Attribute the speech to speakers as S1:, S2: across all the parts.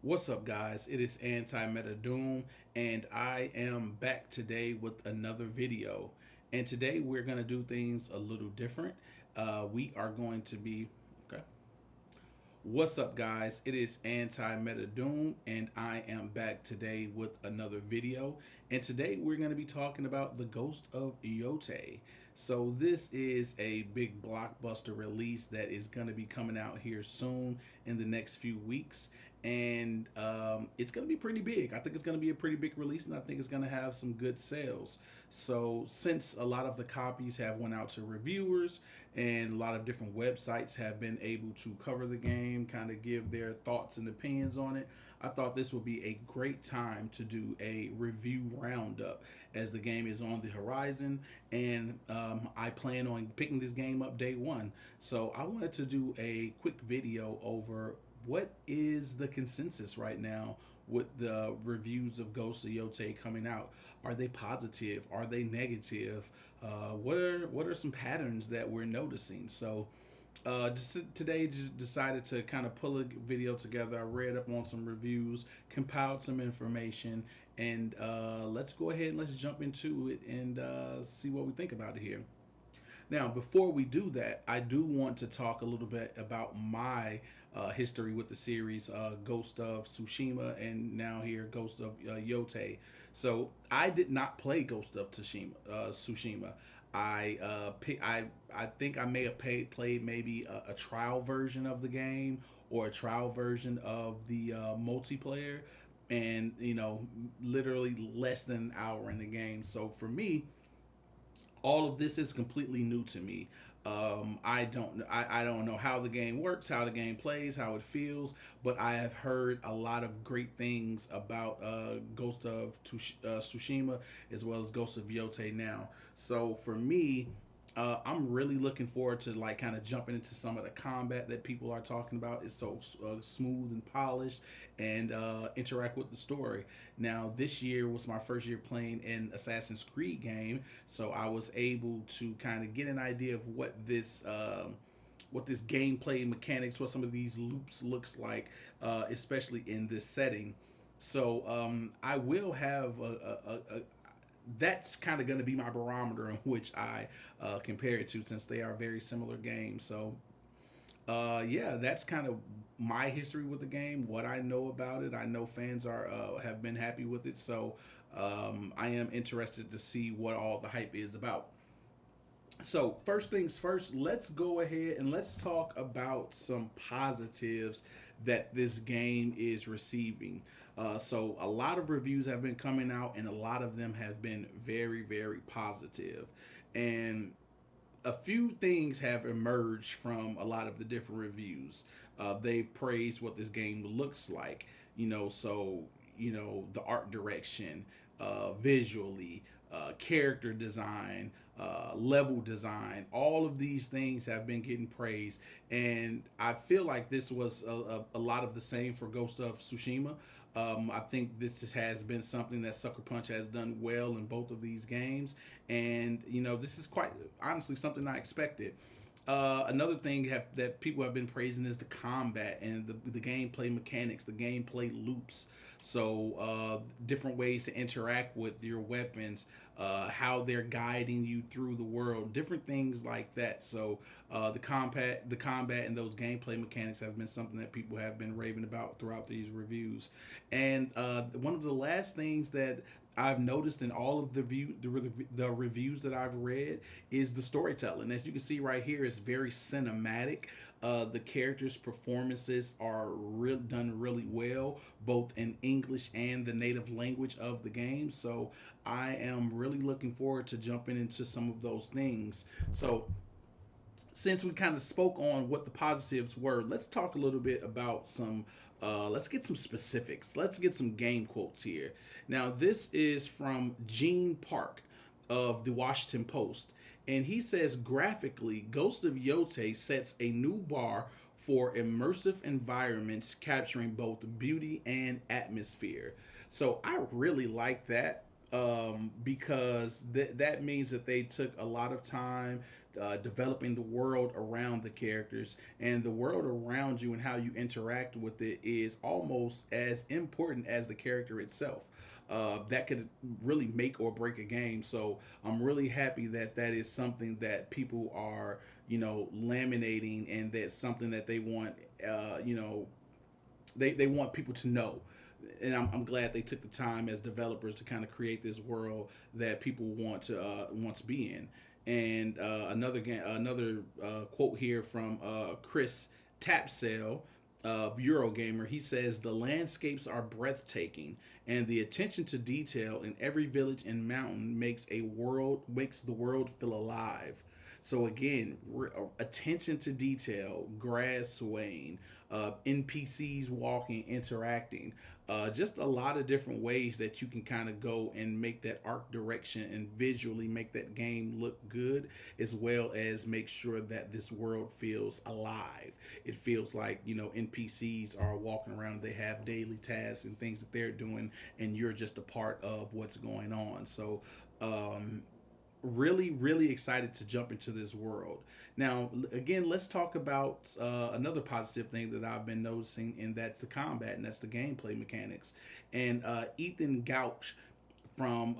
S1: What's up, guys? It is AntiMetaDoom, and I am back today with another video. And today we're going to do things a little different. We are going to be. Okay. What's up, guys? It is AntiMetaDoom, and I am back today with another video. And today we're going to be talking about The Ghost of Yotei. So, this is a big blockbuster release that is going to be coming out here soon in the next few weeks. And it's going to be pretty big. I think it's going to be a pretty big release, and I think it's going to have some good sales. So, since a lot of the copies have went out to reviewers, and a lot of different websites have been able to cover the game, kind of give their thoughts and opinions on it, I thought this would be a great time to do a review roundup as the game is on the horizon, and I plan on picking this game up day one. So I wanted to do a quick video over what is the consensus right now with the reviews of Ghost of Yotei coming out. Are they positive? Are they negative? What are some patterns that we're noticing? So today just decided to kind of pull a video together. I read up on some reviews, compiled some information, and let's go ahead and let's jump into it and see what we think about it here. Now, before we do that, I do want to talk a little bit about my history with the series Ghost of Tsushima, and now here Ghost of Yotei. So I did not play Ghost of Tsushima. I think I may have played maybe a trial version of the game or a trial version of the multiplayer, and literally less than an hour in the game. So for me, all of this is completely new to me. I don't know how the game works, how the game plays, how it feels, but I have heard a lot of great things about Ghost of Tsushima as well as Ghost of Yotei now. So for me, I'm really looking forward to like kind of jumping into some of the combat that people are talking about. It's so smooth and polished, and interact with the story. Now, this year was my first year playing an Assassin's Creed game, so I was able to kind of get an idea of what this gameplay mechanics, what some of these loops looks like, especially in this setting. So I will have a that's kind of going to be my barometer in which I compare it to, since they are very similar games. So yeah, that's kind of my history with the game. What I know about it, I know fans are have been happy with it. So I am interested to see what all the hype is about. So first things first, let's go ahead and let's talk about some positives that this game is receiving. So a lot of reviews have been coming out, and a lot of them have been very, very positive. And a few things have emerged from a lot of the different reviews. They've praised what this game looks like, so the art direction, visually, character design, level design. All of these things have been getting praised, and I feel like this was a lot of the same for Ghost of Tsushima. I think this has been something that Sucker Punch has done well in both of these games, and this is quite honestly something I expected. Another thing that people have been praising is the combat and the gameplay mechanics, the gameplay loops. So different ways to interact with your weapons, how they're guiding you through the world, different things like that. So the combat, and those gameplay mechanics have been something that people have been raving about throughout these reviews. And one of the last things that I've noticed in all of the reviews that I've read is the storytelling. As you can see right here, it's very cinematic. The characters' performances are done really well, both in English and the native language of the game. So I am really looking forward to jumping into some of those things. So since we kind of spoke on what the positives were, let's talk a little bit about some. Let's get some specifics. Let's get some game quotes here. Now, this is from Gene Park of the Washington Post, and he says graphically, Ghost of Yotei sets a new bar for immersive environments capturing both beauty and atmosphere. So I really like that, because that means that they took a lot of time developing the world around the characters, and the world around you and how you interact with it is almost as important as the character itself. That could really make or break a game. So I'm really happy that that is something that people are, laminating, and that's something that they want, they want people to know. And I'm glad they took the time as developers to kind of create this world that people want to be in. And another quote here from Chris Tapsell of Eurogamer. He says the landscapes are breathtaking, and the attention to detail in every village and mountain makes the world feel alive. So again, attention to detail, grass swaying, NPCs walking, interacting, just a lot of different ways that you can kind of go and make that art direction and visually make that game look good, as well as make sure that this world feels alive. It feels like, NPCs are walking around, they have daily tasks and things that they're doing, and you're just a part of what's going on. So, really, really excited to jump into this world. Now, again, let's talk about another positive thing that I've been noticing, and that's the combat, and that's the gameplay mechanics. And Ethan Gouch from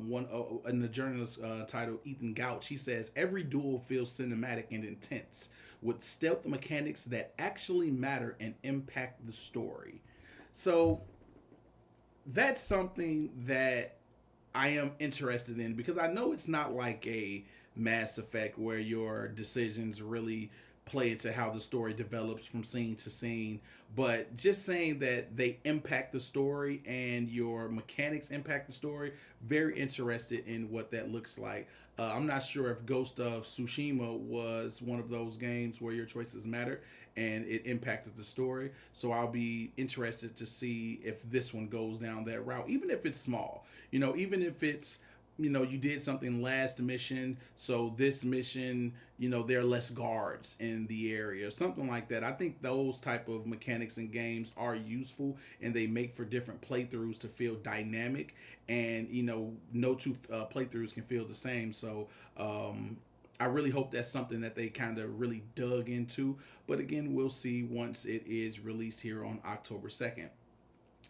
S1: one in the journalist titled Ethan Gouch, he says every duel feels cinematic and intense with stealth mechanics that actually matter and impact the story. So that's something that I am interested in, because I know it's not like a Mass Effect where your decisions really play into how the story develops from scene to scene, but just saying that they impact the story and your mechanics impact the story, very interested in what that looks like. I'm not sure if Ghost of Tsushima was one of those games where your choices matter and it impacted the story. So I'll be interested to see if this one goes down that route, even if it's small. Even if it's, you did something last mission, so this mission, there are less guards in the area, something like that. I think those type of mechanics in games are useful, and they make for different playthroughs to feel dynamic, and no two playthroughs can feel the same. So I really hope that's something that they kind of really dug into. But again, we'll see once it is released here on October 2nd.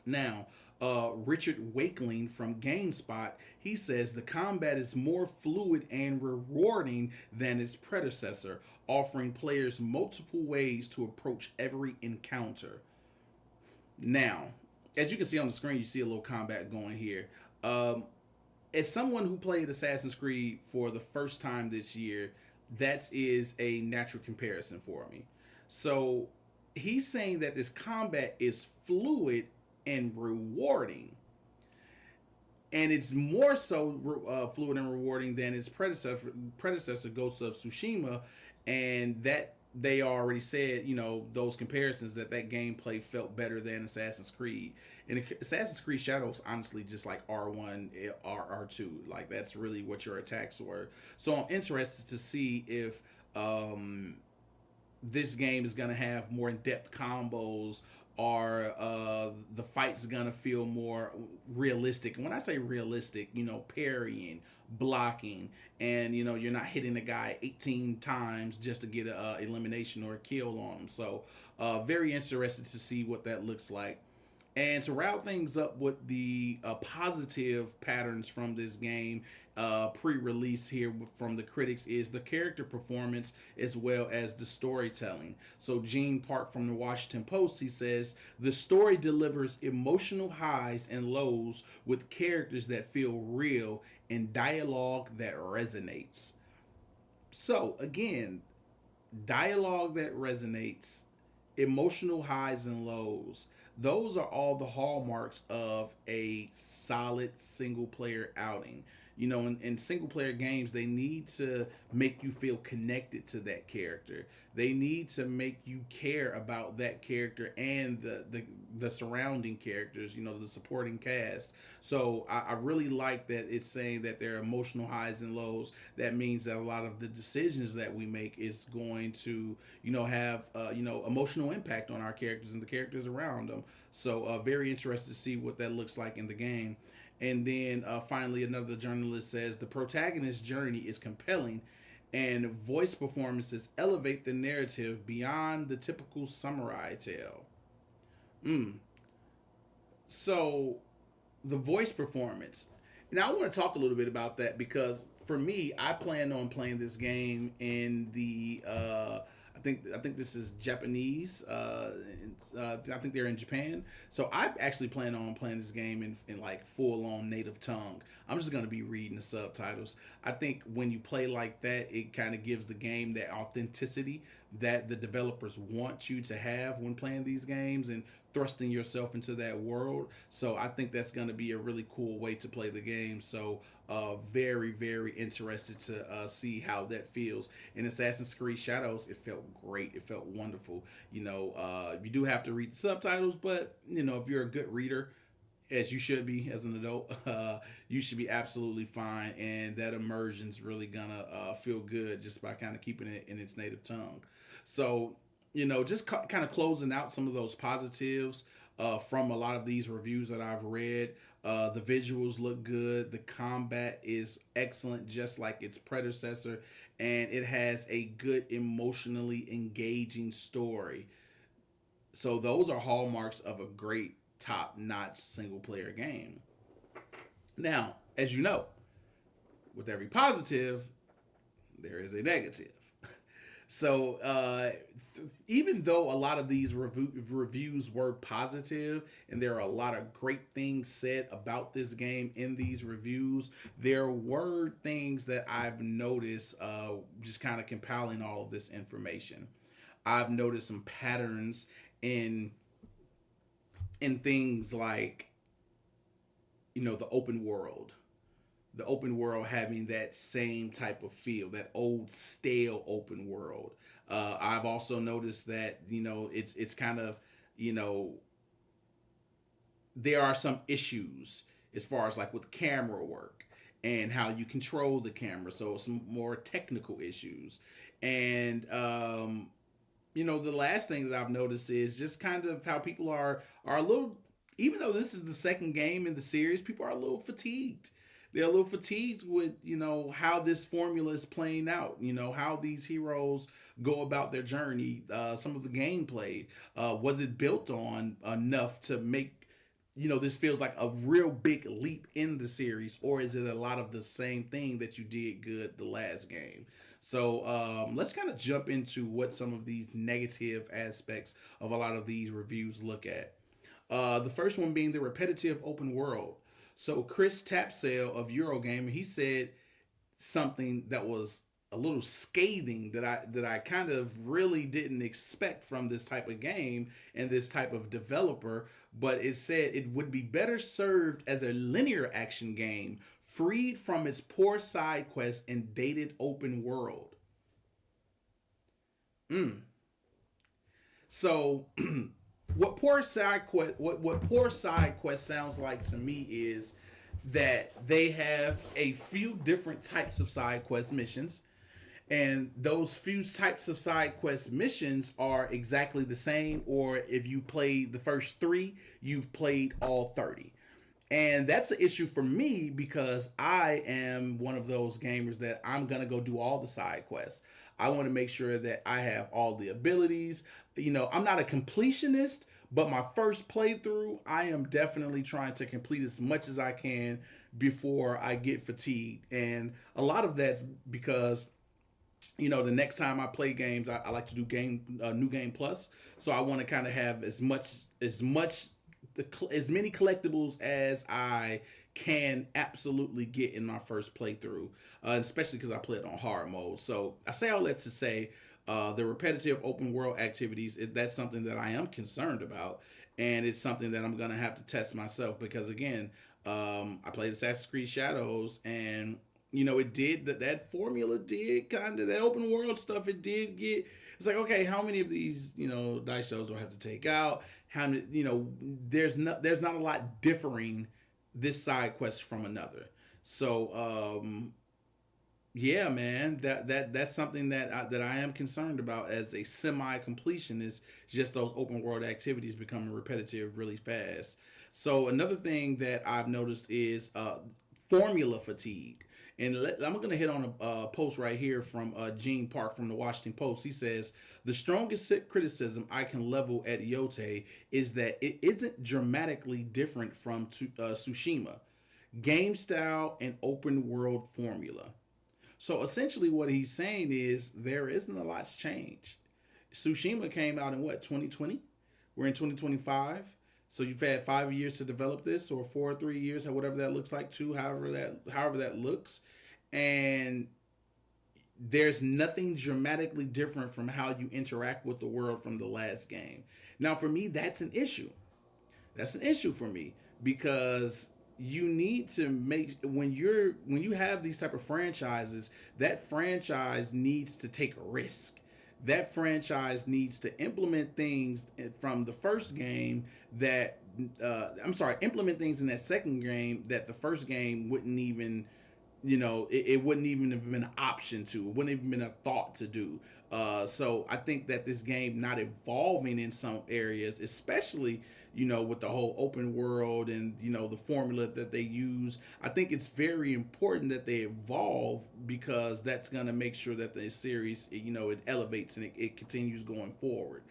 S1: Now, Richard Wakeling from GameSpot, he says the combat is more fluid and rewarding than its predecessor, offering players multiple ways to approach every encounter. Now, as you can see on the screen, you see a little combat going here. Um, as someone who played Assassin's Creed for the first time this year, that is a natural comparison for me. So he's saying that this combat is fluid and rewarding, and it's more so fluid and rewarding than its predecessor Ghost of Tsushima, and that they already said, those comparisons, that gameplay felt better than Assassin's Creed. And Assassin's Creed Shadows honestly just like R1, R2, like that's really what your attacks were. So I'm interested to see if this game is gonna have more in-depth combos, or the fight's gonna feel more realistic. And when I say realistic, parrying, blocking, and you're not hitting the guy 18 times just to get a elimination or a kill on him. So very interested to see what that looks like. And to round things up with the positive patterns from this game, pre-release here from the critics, is the character performance as well as the storytelling. So Gene Park from the Washington Post, he says the story delivers emotional highs and lows with characters that feel real and dialogue that resonates. So again, dialogue that resonates, emotional highs and lows. Those are all the hallmarks of a solid single player outing. In single player games, they need to make you feel connected to that character. They need to make you care about that character and the surrounding characters, the supporting cast. So I really like that it's saying that there are emotional highs and lows. That means that a lot of the decisions that we make is going to, have, emotional impact on our characters and the characters around them. So very interested to see what that looks like in the game. And then finally, another journalist says the protagonist's journey is compelling and voice performances elevate the narrative beyond the typical samurai tale. Mm. So the voice performance. Now I want to talk a little bit about that because for me, I plan on playing this game in the I think this is Japanese. I think they're in Japan. So I actually plan on playing this game in like full on native tongue. I'm just gonna be reading the subtitles. I think when you play like that, it kind of gives the game that authenticity that the developers want you to have when playing these games and thrusting yourself into that world. So I think that's going to be a really cool way to play the game. So very, very interested to see how that feels. In Assassin's Creed Shadows, it felt great. It felt wonderful. You do have to read the subtitles, but if you're a good reader, as you should be as an adult, you should be absolutely fine, and that immersion's really gonna feel good just by kind of keeping it in its native tongue. So, just kind of closing out some of those positives from a lot of these reviews that I've read. The visuals look good. The combat is excellent, just like its predecessor, and it has a good, emotionally engaging story. So those are hallmarks of a great top-notch single-player game. Now, as you know, with every positive, there is a negative. So even though a lot of these reviews were positive, and there are a lot of great things said about this game in these reviews, there were things that I've noticed just kind of compiling all of this information. I've noticed some patterns in things like the open world having that same type of feel, that old stale open world. I've also noticed that it's kind of you know there are some issues as far as like with camera work and how you control the camera, so some more technical issues. And the last thing that I've noticed is just kind of how people are a little, even though this is the second game in the series, people are a little fatigued. They're a little fatigued with how this formula is playing out. How these heroes go about their journey. Some of the gameplay, was it built on enough to make this feels like a real big leap in the series, or is it a lot of the same thing that you did good the last game? So let's kind of jump into what some of these negative aspects of a lot of these reviews look at. The first one being the repetitive open world. So Chris Tapsell of Eurogame, he said something that was a little scathing that I kind of really didn't expect from this type of game and this type of developer. But it said it would be better served as a linear action game, freed from its poor side quests and dated open world. Mm. So what poor side quest sounds like to me is that they have a few different types of side quest missions, and those few types of side quest missions are exactly the same, or if you played the first three, you've played all 30. And that's an issue for me because I am one of those gamers that I'm going to go do all the side quests. I want to make sure that I have all the abilities. I'm not a completionist, but my first playthrough, I am definitely trying to complete as much as I can before I get fatigued. And a lot of that's because the next time I play games, I like to do new game plus. So I want to kind of have as many collectibles as I can absolutely get in my first playthrough, especially because I play it on hard mode. So I say all that to say, the repetitive open world activities that's something that I am concerned about, and it's something that I'm gonna have to test myself because again, I played Assassin's Creed Shadows, and it did that formula did kind of that open world stuff. It did get. It's like, okay, how many of these dice shows do I have to take out? How many there's not a lot differing this side quest from another. So yeah, man, that's something that I am concerned about as a semi completionist. Just those open world activities becoming repetitive really fast. So another thing that I've noticed is formula fatigue. And I'm going to hit on a post right here from Gene Park from the Washington Post. He says, the strongest criticism I can level at Yotei is that it isn't dramatically different from Tsushima. Game style and open world formula. So essentially, what he's saying is there isn't a lot's changed. Tsushima came out in what, 2020? We're in 2025. So you've had 5 years to develop this, or 4 or 3 years, or whatever that looks like, two, however that looks, and there's nothing dramatically different from how you interact with the world from the last game. Now, for me, that's an issue. That's an issue for me because you need to make when you have these type of franchises, that franchise needs to take a risk. That franchise needs to implement things from the first game that implement things in that second game that the first game wouldn't even, it wouldn't even have been an option to. It wouldn't even been a thought to do. So I think that this game not evolving in some areas, especially with the whole open world and the formula that they use, I think it's very important that they evolve because that's gonna make sure that the series, it elevates and it continues going forward.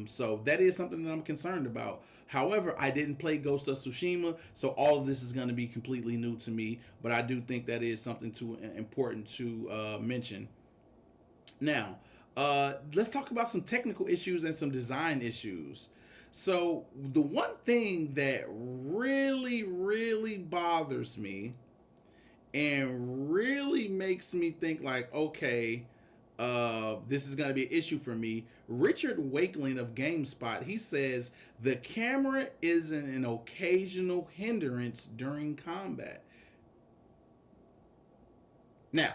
S1: So that is something that I'm concerned about. However, I didn't play Ghost of Tsushima, so all of this is going to be completely new to me. But I do think that is something important to mention. Now, let's talk about some technical issues and some design issues. So the one thing that really, really bothers me and really makes me think like, okay, this is going to be an issue for me. Richard Wakeling of GameSpot, he says the camera isn't an occasional hindrance during combat. Now,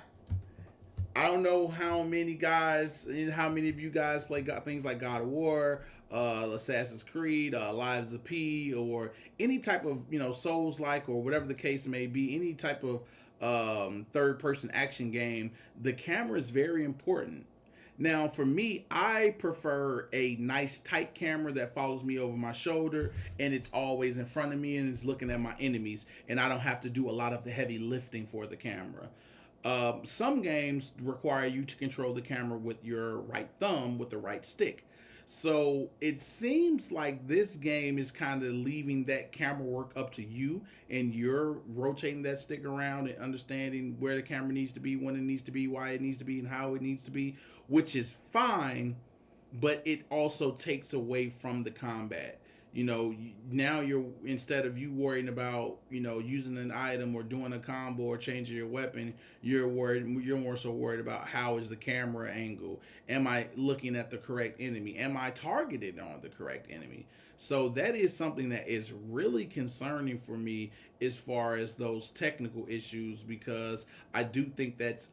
S1: I don't know how many of you guys play things like God of War, Assassin's Creed, Lives of P, or any type of Souls like or whatever the case may be, any type of third person action game. The camera is very important. Now, for me, I prefer a nice tight camera that follows me over my shoulder and it's always in front of me and it's looking at my enemies, and I don't have to do a lot of the heavy lifting for the camera. Some games require you to control the camera with your right thumb with the right stick. So it seems like this game is kind of leaving that camera work up to you, and you're rotating that stick around and understanding where the camera needs to be, when it needs to be, why it needs to be, and how it needs to be, which is fine, but it also takes away from the combat. Now you're, instead of you worrying about using an item or doing a combo or changing your weapon, you're more so worried about how is the camera angle, am I looking at the correct enemy, am I targeted on the correct enemy. So that is something that is really concerning for me as far as those technical issues, because I do think that's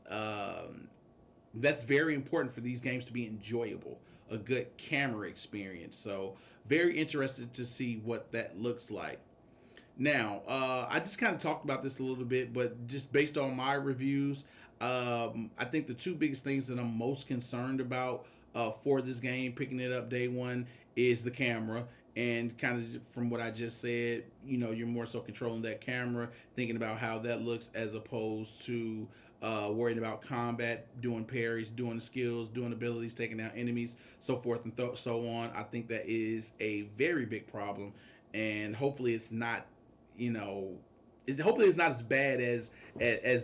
S1: very important for these games to be enjoyable, a good camera experience. So very interested to see what that looks like. Now, I just kind of talked about this a little bit, but just based on my reviews, I think the two biggest things that I'm most concerned about for this game, picking it up day one, is the camera. And kind of from what I just said, you're more so controlling that camera, thinking about how that looks as opposed to worrying about combat, doing parries, doing skills, doing abilities, taking out enemies, so forth and so on. I think that is a very big problem, and hopefully it's not, hopefully it's not as bad as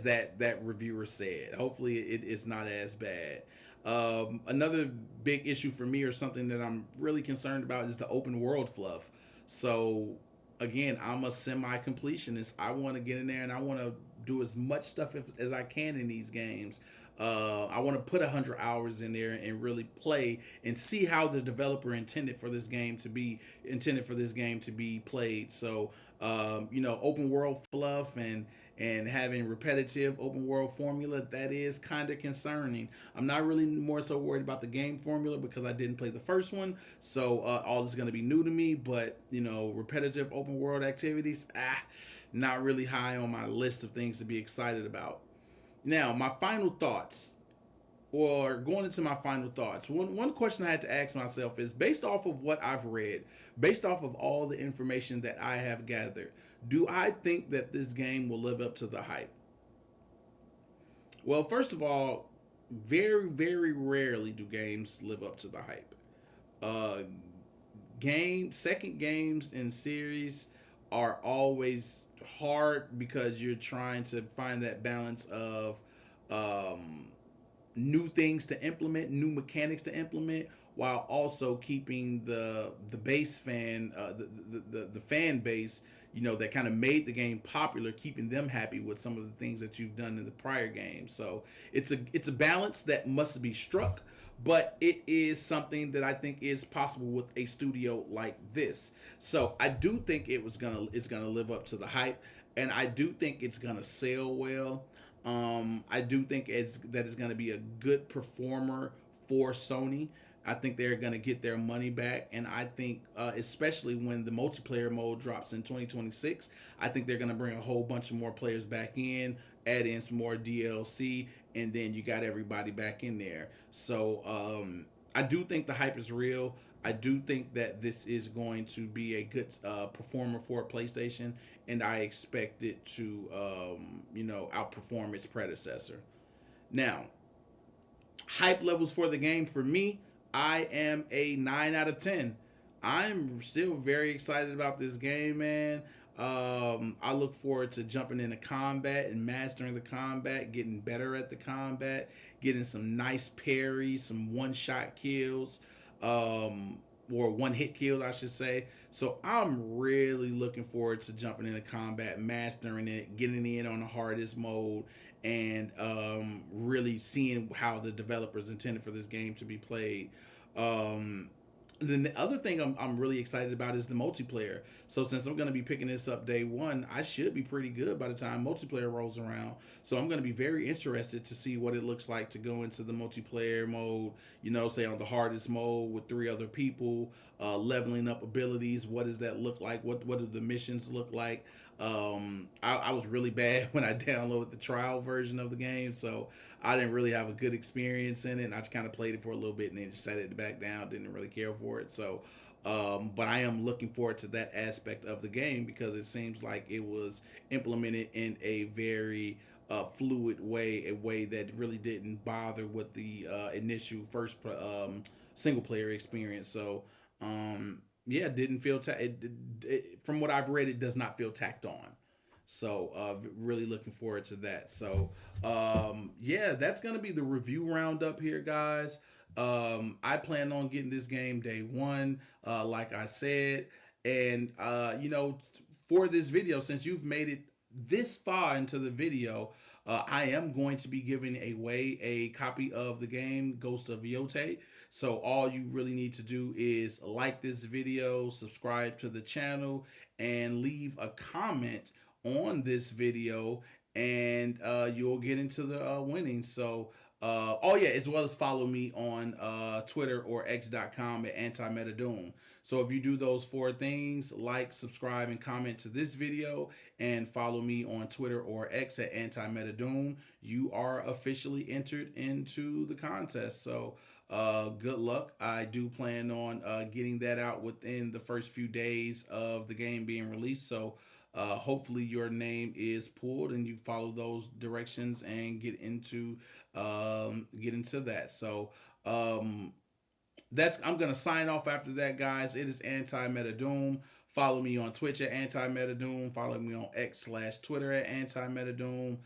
S1: that reviewer said. Hopefully it is not as bad. Another big issue for me, or something that I'm really concerned about, is the open world fluff. So again, I'm a semi completionist. I want to get in there and I want to do as much stuff as I can in these games. I want to put 100 hours in there and really play and see how the developer intended for this game to be played. So open world fluff and having repetitive open world formula, that is kind of concerning. I'm not really more so worried about the game formula because I didn't play the first one, so all this is going to be new to me. But repetitive open world activities, not really high on my list of things to be excited about. Now, my final thoughts, or going into my final thoughts, one question I had to ask myself is, based off of what I've read, based off of all the information that I have gathered, do I think that this game will live up to the hype? Well, first of all, very, very rarely do games live up to the hype. Uh, second games in series are always hard because you're trying to find that balance of um, new things to implement, new mechanics to implement, while also keeping the base fan, the fan base, that kind of made the game popular, keeping them happy with some of the things that you've done in the prior games. So it's a balance that must be struck, but it is something that I think is possible with a studio like this. So I do think it's gonna live up to the hype, and I do think it's gonna sell well. I do think it's going to be a good performer for Sony. I think they're going to get their money back, and I think especially when the multiplayer mode drops in 2026, I think they're going to bring a whole bunch of more players back in, add in some more DLC, and then you got everybody back in there. So I do think the hype is real. I do think that this is going to be a good performer for PlayStation, and I expect it to, outperform its predecessor. Now, hype levels for the game for me, I am a 9 out of 10. I'm still very excited about this game, man. I look forward to jumping into combat and mastering the combat, getting better at the combat, getting some nice parries, some one-shot kills, um, or one-hit kills, I should say. So I'm really looking forward to jumping into combat, mastering it, getting in on the hardest mode, and really seeing how the developers intended for this game to be played. Um, then the other thing I'm really excited about is the multiplayer. So since I'm going to be picking this up day one, I should be pretty good by the time multiplayer rolls around. So I'm going to be very interested to see what it looks like to go into the multiplayer mode. Say on the hardest mode with three other people, leveling up abilities. What does that look like? What do the missions look like? I was really bad when I downloaded the trial version of the game, so I didn't really have a good experience in it. And I just kind of played it for a little bit and then just set it back down. Didn't really care for it. So, but I am looking forward to that aspect of the game because it seems like it was implemented in a very fluid way, a way that really didn't bother with the initial first single player experience. So, yeah, didn't feel from what I've read, it does not feel tacked on. So really looking forward to that. So yeah, that's gonna be the review roundup here, guys. I plan on getting this game day one, like I said, and for this video, since you've made it this far into the video, I am going to be giving away a copy of the game Ghost of Yotei. So all you really need to do is like this video, subscribe to the channel, and leave a comment on this video, and you'll get into the winning. So, oh yeah, as well as follow me on Twitter or X.com at AntiMetaDoom. So if you do those four things, like, subscribe, and comment to this video, and follow me on Twitter or X at AntiMetaDoom, you are officially entered into the contest. So good luck. I do plan on getting that out within the first few days of the game being released. So hopefully your name is pulled and you follow those directions and get into that. So um, that's I'm gonna sign off after that, guys. It is AntiMetaDoom. Follow me on Twitch at AntiMetaDoom. Follow me on X/Twitter at AntiMetaDoom.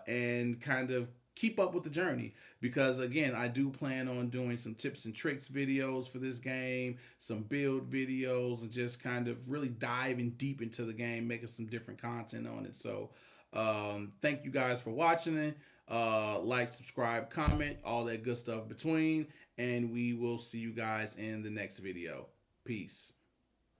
S1: And kind of keep up with the journey because again, I do plan on doing some tips and tricks videos for this game, some build videos, and just kind of really diving deep into the game, making some different content on it. So thank you guys for watching it. Like, subscribe, comment, all that good stuff between, and we will see you guys in the next video. Peace.